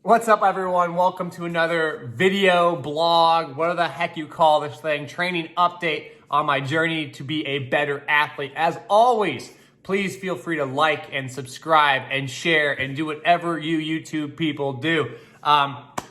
What's up, everyone? Welcome to another video, blog, whatever the heck you call this thing, training update on my journey to be a better athlete. As always, please feel free to like and subscribe and share and do whatever you YouTube people do.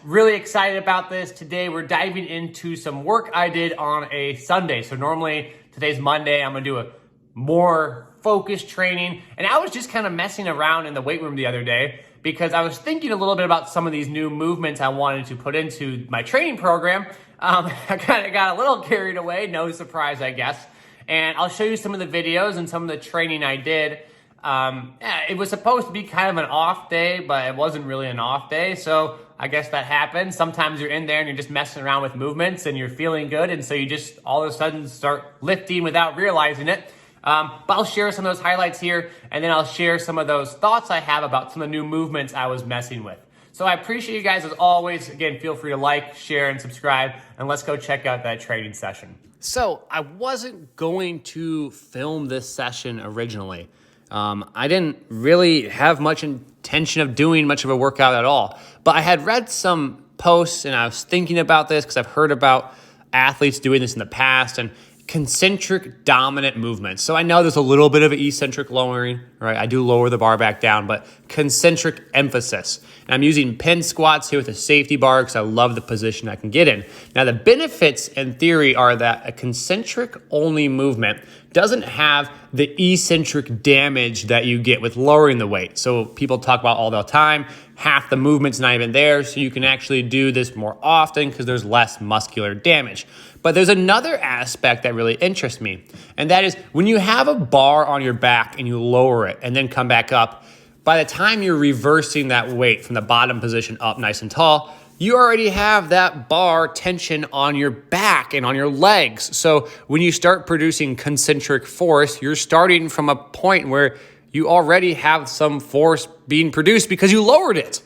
Really excited about this. Today, we're diving into some work I did on a Sunday. So normally, today's Monday, I'm gonna do a more focused training. And I was just kind of messing around in the weight room the other day because I was thinking a little bit about some of these new movements I wanted to put into my training program. I kind of got a little carried away, no surprise, I guess. And I'll show you some of the videos and some of the training I did. It was supposed to be kind of an off day, but it wasn't really an off day. So I guess that happens. Sometimes you're in there and you're just messing around with movements and you're feeling good. And so you just all of a sudden start lifting without realizing it. But I'll share some of those highlights here, and then I'll share some of those thoughts I have about some of the new movements I was messing with. So I appreciate you guys as always. Again, feel free to like, share, and subscribe, and let's go check out that training session. So I wasn't going to film this session originally. I didn't really have much intention of doing much of a workout at all, but I had read some posts and I was thinking about this because I've heard about athletes doing this in the past and concentric dominant movements. So I know there's a little bit of an eccentric lowering, right? I do lower the bar back down, but concentric emphasis. And I'm using pin squats here with a safety bar because I love the position I can get in. Now the benefits in theory are that a concentric only movement doesn't have the eccentric damage that you get with lowering the weight. So people talk about all the time, half the movement's not even there, so you can actually do this more often because there's less muscular damage. But there's another aspect that really interests me, and that is when you have a bar on your back and you lower it and then come back up, by the time you're reversing that weight from the bottom position up nice and tall, you already have that bar tension on your back and on your legs. So when you start producing concentric force, you're starting from a point where you already have some force being produced because you lowered it.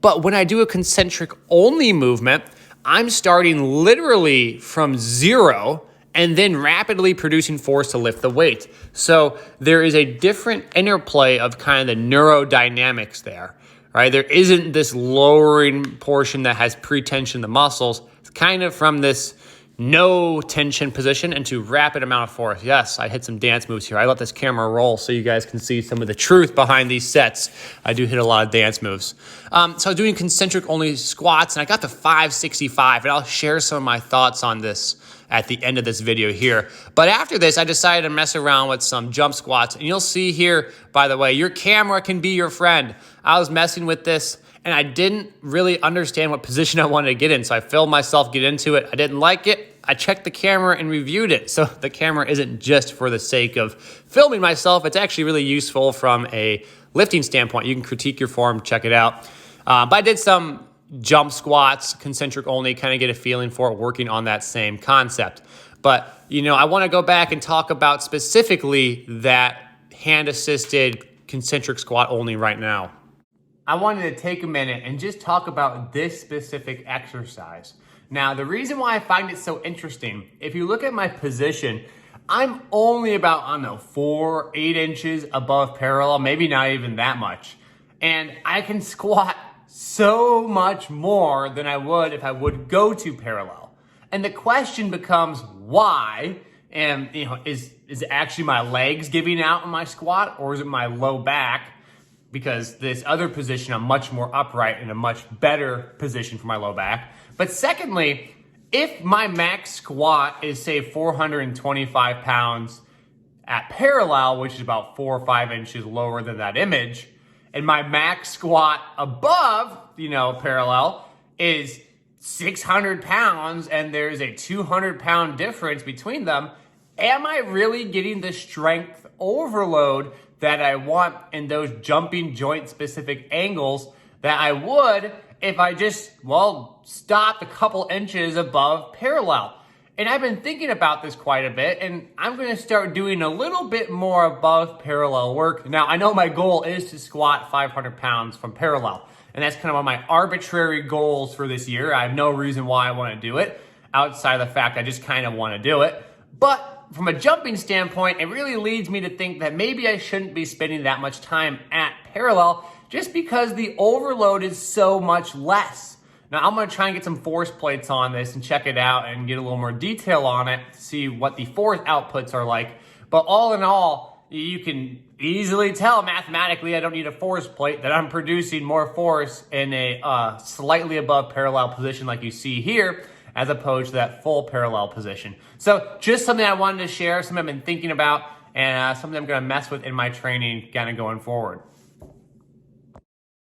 But when I do a concentric only movement, I'm starting literally from zero and then rapidly producing force to lift the weight. So there is a different interplay of kind of the neurodynamics there, right? There isn't this lowering portion that has pre-tension the muscles. It's kind of from this no tension position into rapid amount of force. Yes, I hit some dance moves here. I let this camera roll so you guys can see some of the truth behind these sets. I do hit a lot of dance moves. So I was doing concentric only squats and I got to 565, and I'll share some of my thoughts on this at the end of this video here. But after this, I decided to mess around with some jump squats. And you'll see here, by the way, your camera can be your friend. I was messing with this and I didn't really understand what position I wanted to get in. So I filmed myself get into it. I didn't like it. I checked the camera and reviewed it. So the camera isn't just for the sake of filming myself. It's actually really useful from a lifting standpoint. You can critique your form, check it out. But I did some jump squats, concentric only, kind of get a feeling for it, working on that same concept. But, I want to go back and talk about specifically that hand-assisted concentric squat only right now. I wanted to take a minute and just talk about this specific exercise. Now, the reason why I find it so interesting, if you look at my position, I'm only about, 8 inches above parallel, maybe not even that much. And I can squat so much more than I would if I would go to parallel. And the question becomes why? And, is it actually my legs giving out in my squat, or is it my low back? Because this other position, I'm much more upright in a much better position for my low back. But secondly, if my max squat is say 425 pounds at parallel, which is about 4 or 5 inches lower than that image, and my max squat above, parallel is 600 pounds and there's a 200-pound difference between them, am I really getting the strength overload that I want in those jumping joint specific angles that I would if I just, stopped a couple inches above parallel? And I've been thinking about this quite a bit, and I'm going to start doing a little bit more above parallel work. Now, I know my goal is to squat 500 pounds from parallel, and that's kind of one of my arbitrary goals for this year. I have no reason why I want to do it, outside of the fact I just kind of want to do it. But from a jumping standpoint, it really leads me to think that maybe I shouldn't be spending that much time at parallel just because the overload is so much less. Now I'm gonna try and get some force plates on this and check it out and get a little more detail on it to see what the force outputs are like. But all in all, you can easily tell mathematically I don't need a force plate, that I'm producing more force in a slightly above parallel position like you see here, as opposed to that full parallel position. So just something I wanted to share, something I've been thinking about, and something I'm gonna mess with in my training kind of going forward.